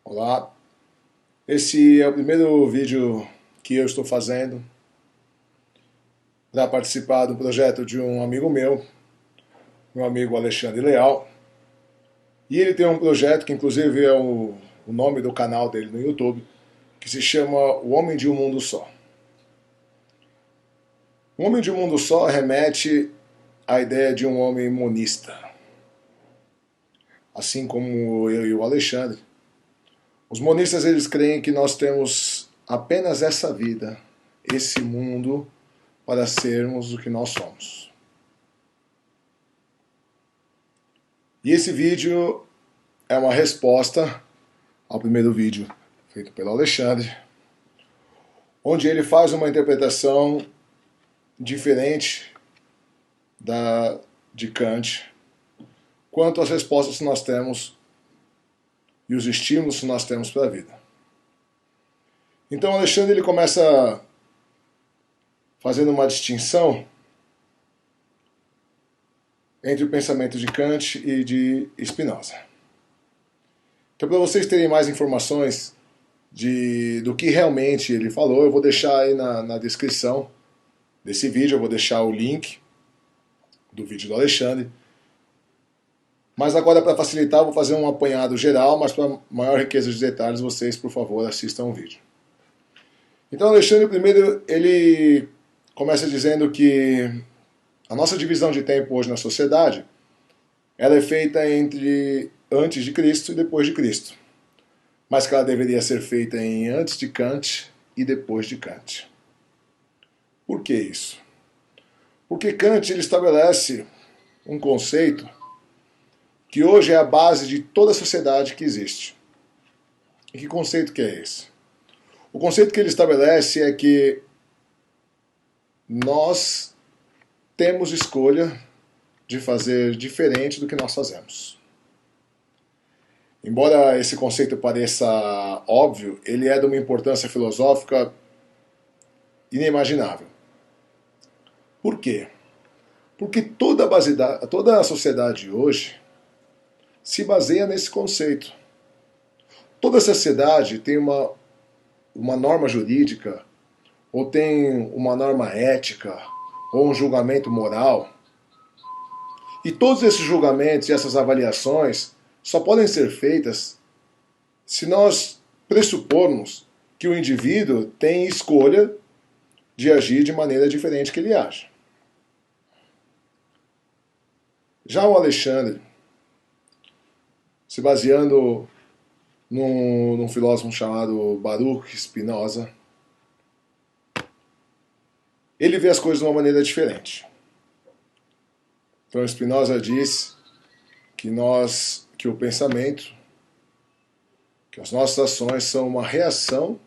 Olá, esse é o primeiro vídeo que eu estou fazendo para participar do projeto de um amigo meu amigo Alexandre Leal. E ele tem um projeto que inclusive é o nome do canal dele no YouTube, que se chama O Homem de um Mundo Só. O Homem de um Mundo Só remete à ideia de um homem monista. Assim como eu e o Alexandre. Os monistas eles creem que nós temos apenas essa vida, esse mundo, para sermos o que nós somos. E esse vídeo é uma resposta ao primeiro vídeo feito pelo Alexandre, onde ele faz uma interpretação diferente de Kant quanto às respostas que nós temos e os estímulos que nós temos para a vida. Então Alexandre ele começa fazendo uma distinção entre o pensamento de Kant e de Spinoza. Então, para vocês terem mais informações do que realmente ele falou, eu vou deixar aí na descrição desse vídeo, eu vou deixar o link do vídeo do Alexandre. Mas agora, para facilitar, eu vou fazer um apanhado geral, mas para maior riqueza de detalhes, vocês, por favor, assistam o vídeo. Então, Alexandre, primeiro, ele começa dizendo que a nossa divisão de tempo hoje na sociedade, ela é feita entre antes de Cristo e depois de Cristo. Mas que ela deveria ser feita em antes de Kant e depois de Kant. Por que isso? Porque Kant ele estabelece um conceito que hoje é a base de toda a sociedade que existe. E que conceito que é esse? O conceito que ele estabelece é que nós temos escolha de fazer diferente do que nós fazemos. Embora esse conceito pareça óbvio, ele é de uma importância filosófica inimaginável. Por quê? Porque toda a sociedade hoje se baseia nesse conceito. Toda sociedade tem uma norma jurídica, ou tem uma norma ética, ou um julgamento moral. E todos esses julgamentos e essas avaliações só podem ser feitas se nós pressupormos que o indivíduo tem escolha de agir de maneira diferente que ele age. Já o Alexandre, se baseando num filósofo chamado Baruch Spinoza, ele vê as coisas de uma maneira diferente. Então Spinoza diz que o pensamento, que as nossas ações são uma reação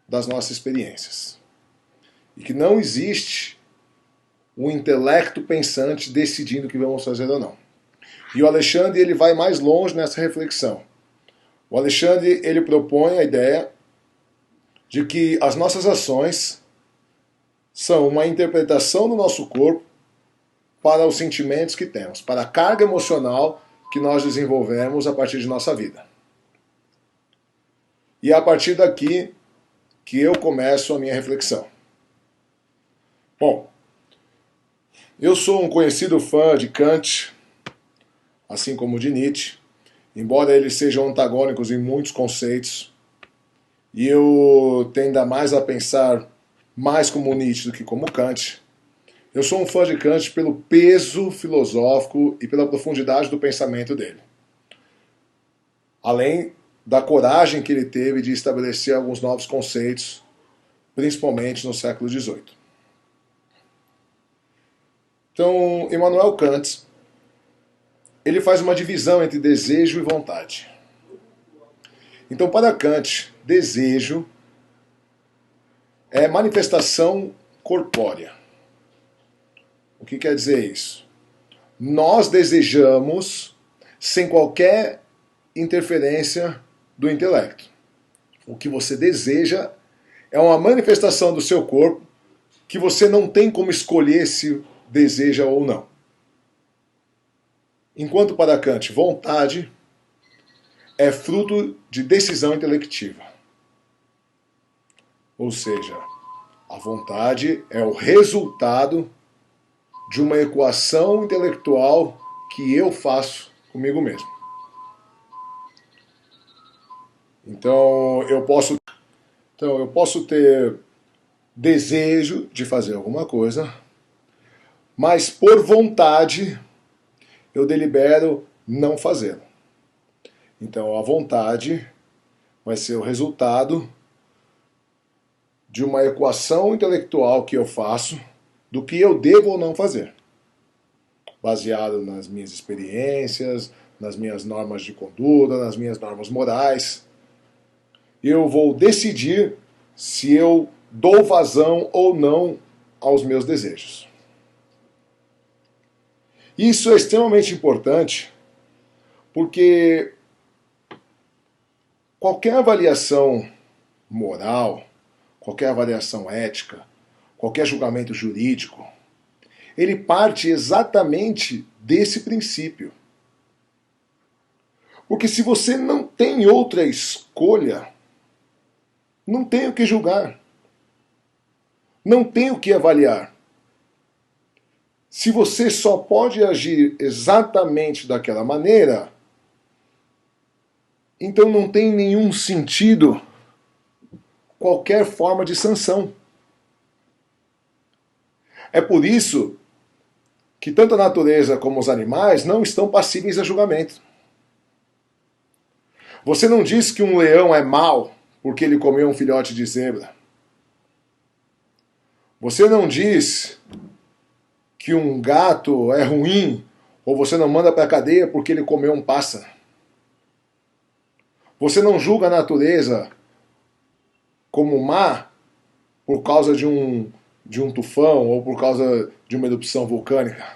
das nossas experiências. E que não existe um intelecto pensante decidindo o que vamos fazer ou não. E o Alexandre ele vai mais longe nessa reflexão. O Alexandre ele propõe a ideia de que as nossas ações são uma interpretação do nosso corpo para os sentimentos que temos, para a carga emocional que nós desenvolvemos a partir de nossa vida. E é a partir daqui que eu começo a minha reflexão. Bom, eu sou um conhecido fã de Kant, assim como de Nietzsche, embora eles sejam antagônicos em muitos conceitos, e eu tenda mais a pensar mais como Nietzsche do que como Kant. Eu sou um fã de Kant pelo peso filosófico e pela profundidade do pensamento dele. Além da coragem que ele teve de estabelecer alguns novos conceitos, principalmente no século XVIII. Então, Immanuel Kant, ele faz uma divisão entre desejo e vontade. Então, para Kant, desejo é manifestação corpórea. O que quer dizer isso? Nós desejamos sem qualquer interferência do intelecto. O que você deseja é uma manifestação do seu corpo que você não tem como escolher se deseja ou não. Enquanto para Kant, vontade é fruto de decisão intelectiva. Ou seja, a vontade é o resultado de uma equação intelectual que eu faço comigo mesmo. Então eu posso ter desejo de fazer alguma coisa, mas por vontade eu delibero não fazê-lo. Então a vontade vai ser o resultado de uma equação intelectual que eu faço do que eu devo ou não fazer, baseado nas minhas experiências, nas minhas normas de conduta, nas minhas normas morais. Eu vou decidir se eu dou vazão ou não aos meus desejos. Isso é extremamente importante porque qualquer avaliação moral, qualquer avaliação ética, qualquer julgamento jurídico, ele parte exatamente desse princípio. Porque se você não tem outra escolha, não tem o que julgar. Não tem o que avaliar. Se você só pode agir exatamente daquela maneira, então não tem nenhum sentido qualquer forma de sanção. É por isso que tanto a natureza como os animais não estão passíveis a julgamento. Você não diz que um leão é mau porque ele comeu um filhote de zebra. Você não diz que um gato é ruim ou você não manda para a cadeia porque ele comeu um pássaro. Você não julga a natureza como má por causa de um tufão ou por causa de uma erupção vulcânica.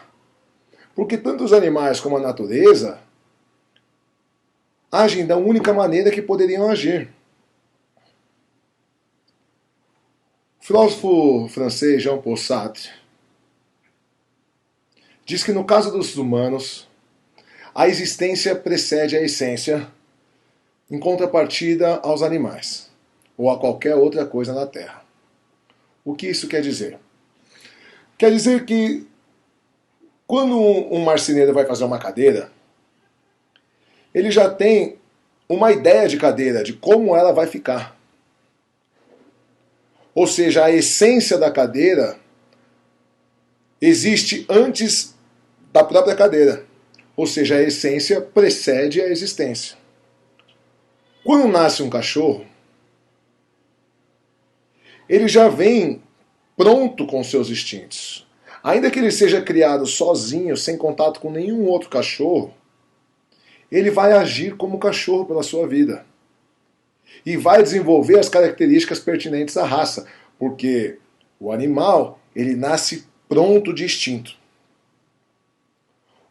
Porque tanto os animais como a natureza agem da única maneira que poderiam agir. O filósofo francês Jean-Paul Sartre diz que no caso dos humanos, a existência precede a essência em contrapartida aos animais ou a qualquer outra coisa na Terra. O que isso quer dizer? Quer dizer que quando um marceneiro vai fazer uma cadeira, ele já tem uma ideia de cadeira, de como ela vai ficar. Ou seja, a essência da cadeira existe antes da própria cadeira. Ou seja, a essência precede a existência. Quando nasce um cachorro, ele já vem pronto com seus instintos. Ainda que ele seja criado sozinho, sem contato com nenhum outro cachorro, ele vai agir como cachorro pela sua vida. E vai desenvolver as características pertinentes à raça, porque o animal, ele nasce pronto de instinto.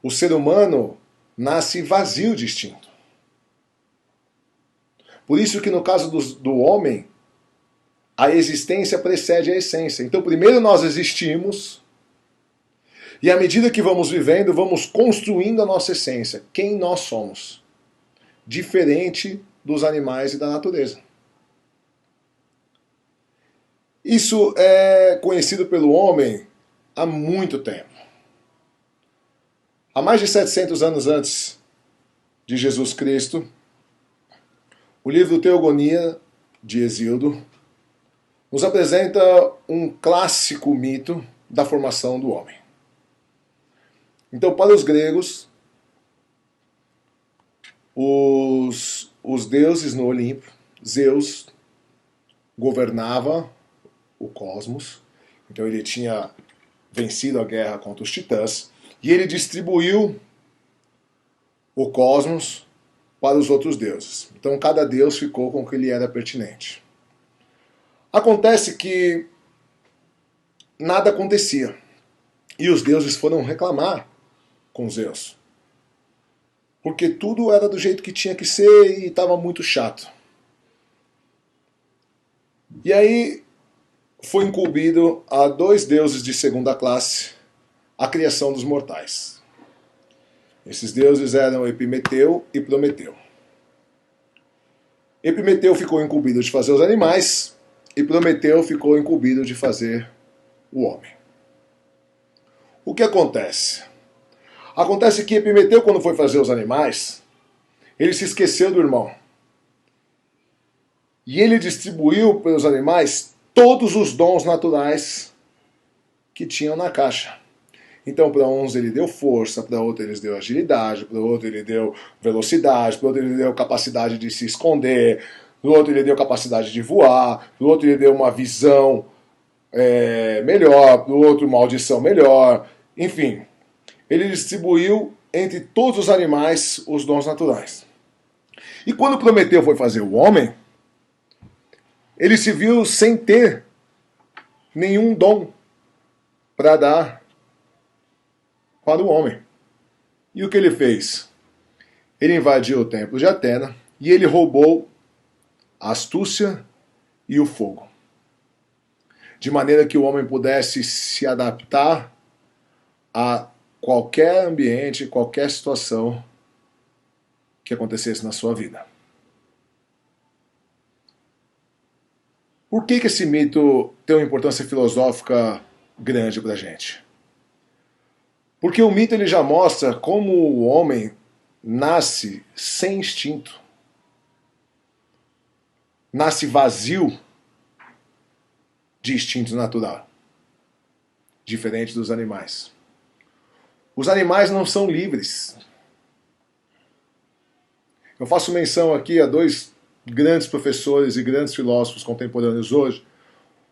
O ser humano nasce vazio de instinto. Por isso que no caso do homem, a existência precede a essência. Então primeiro nós existimos, e à medida que vamos vivendo, vamos construindo a nossa essência, quem nós somos, diferente dos animais e da natureza. Isso é conhecido pelo homem há muito tempo. Há mais de 700 anos antes de Jesus Cristo, o livro Teogonia, de Hesíodo, nos apresenta um clássico mito da formação do homem. Então, para os gregos, os deuses no Olimpo, Zeus governava o cosmos, então ele tinha vencido a guerra contra os titãs, e ele distribuiu o cosmos para os outros deuses. Então cada deus ficou com o que lhe era pertinente. Acontece que nada acontecia, e os deuses foram reclamar com Zeus, porque tudo era do jeito que tinha que ser e estava muito chato. E aí foi incumbido a dois deuses de segunda classe a criação dos mortais. Esses deuses eram Epimeteu e Prometeu. Epimeteu ficou incumbido de fazer os animais e Prometeu ficou incumbido de fazer o homem. O que acontece? Acontece que Epimeteu, quando foi fazer os animais, ele se esqueceu do irmão. E ele distribuiu para os animais todos os dons naturais que tinham na caixa. Então, para uns ele deu força, para outros ele deu agilidade, para outro ele deu velocidade, para outro ele deu capacidade de se esconder, para outro ele deu capacidade de voar, para outro ele deu uma visão melhor, para outro uma audição melhor. Enfim, ele distribuiu entre todos os animais os dons naturais. E quando Prometeu foi fazer o homem, ele se viu sem ter nenhum dom para dar para o homem. E o que ele fez? Ele invadiu o templo de Atena e ele roubou a astúcia e o fogo. De maneira que o homem pudesse se adaptar a qualquer ambiente, qualquer situação que acontecesse na sua vida. Por que esse mito tem uma importância filosófica grande para a gente? Porque o mito ele já mostra como o homem nasce sem instinto. Nasce vazio de instinto natural. Diferente dos animais. Os animais não são livres. Eu faço menção aqui a dois grandes professores e grandes filósofos contemporâneos hoje,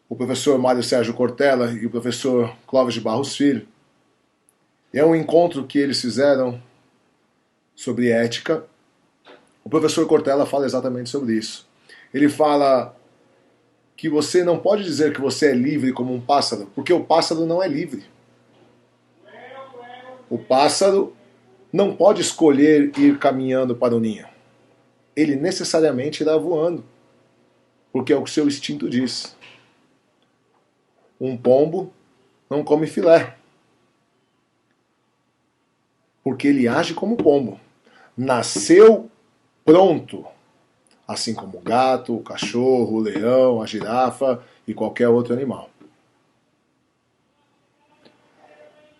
o professor Mário Sérgio Cortella e o professor Clóvis de Barros Filho. É um encontro que eles fizeram sobre ética. O professor Cortella fala exatamente sobre isso. Ele fala que você não pode dizer que você é livre como um pássaro, porque o pássaro não é livre. O pássaro não pode escolher ir caminhando para o ninho. Ele necessariamente irá voando, porque é o que seu instinto diz. Um pombo não come filé, porque ele age como pombo. Nasceu pronto, assim como o gato, o cachorro, o leão, a girafa e qualquer outro animal.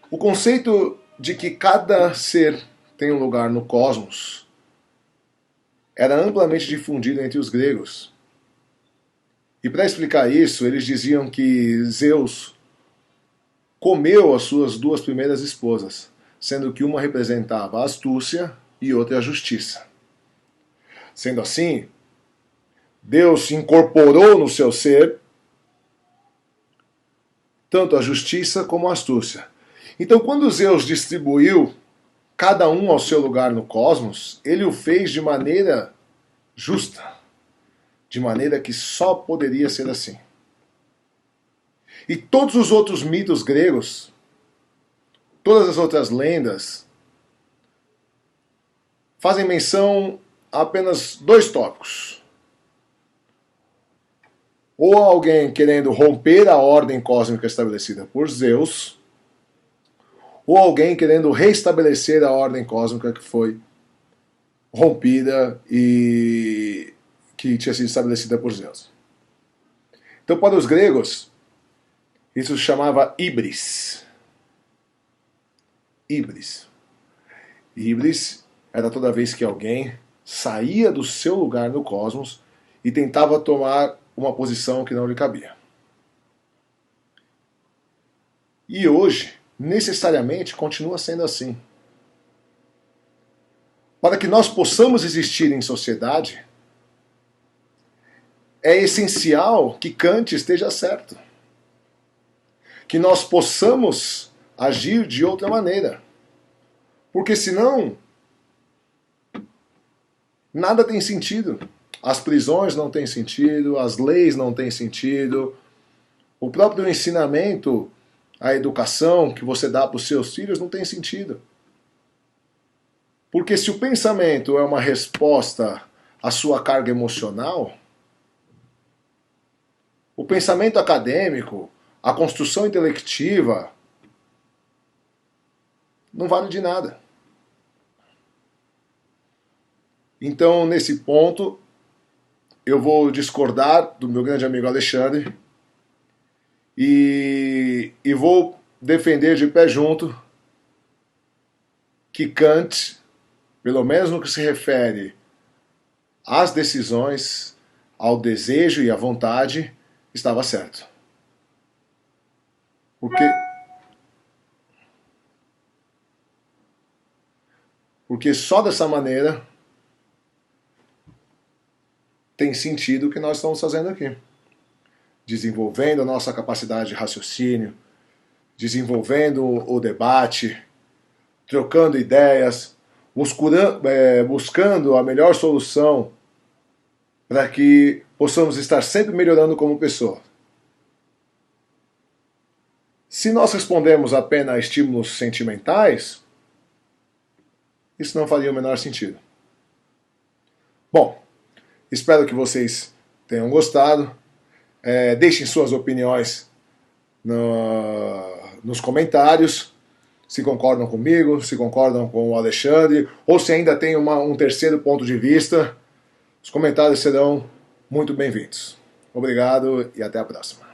O conceito de que cada ser tem um lugar no cosmos era amplamente difundido entre os gregos. E para explicar isso, eles diziam que Zeus comeu as suas duas primeiras esposas, sendo que uma representava a astúcia e outra a justiça. Sendo assim, Deus incorporou no seu ser tanto a justiça como a astúcia. Então, quando Zeus distribuiu cada um ao seu lugar no cosmos, ele o fez de maneira justa, de maneira que só poderia ser assim. E todos os outros mitos gregos, todas as outras lendas, fazem menção a apenas dois tópicos. Ou alguém querendo romper a ordem cósmica estabelecida por Zeus, ou alguém querendo restabelecer a ordem cósmica que foi rompida e que tinha sido estabelecida por Zeus. Então, para os gregos, isso se chamava híbris. Híbris. Híbris era toda vez que alguém saía do seu lugar no cosmos e tentava tomar uma posição que não lhe cabia. E hoje, necessariamente, continua sendo assim. Para que nós possamos existir em sociedade, é essencial que Kant esteja certo. Que nós possamos agir de outra maneira. Porque senão, nada tem sentido. As prisões não têm sentido, as leis não têm sentido, o próprio ensinamento, a educação que você dá para os seus filhos não tem sentido. Porque se o pensamento é uma resposta à sua carga emocional, o pensamento acadêmico, a construção intelectiva, não vale de nada. Então, nesse ponto, eu vou discordar do meu grande amigo Alexandre e vou defender de pé junto que Kant, pelo menos no que se refere às decisões, ao desejo e à vontade, estava certo. Porque só dessa maneira tem sentido o que nós estamos fazendo aqui. Desenvolvendo a nossa capacidade de raciocínio, desenvolvendo o debate, trocando ideias, buscando a melhor solução para que possamos estar sempre melhorando como pessoa. Se nós respondemos apenas a estímulos sentimentais, isso não faria o menor sentido. Bom, espero que vocês tenham gostado. Deixem suas opiniões nos comentários, se concordam comigo, se concordam com o Alexandre, ou se ainda tem um terceiro ponto de vista. Os comentários serão muito bem-vindos. Obrigado e até a próxima.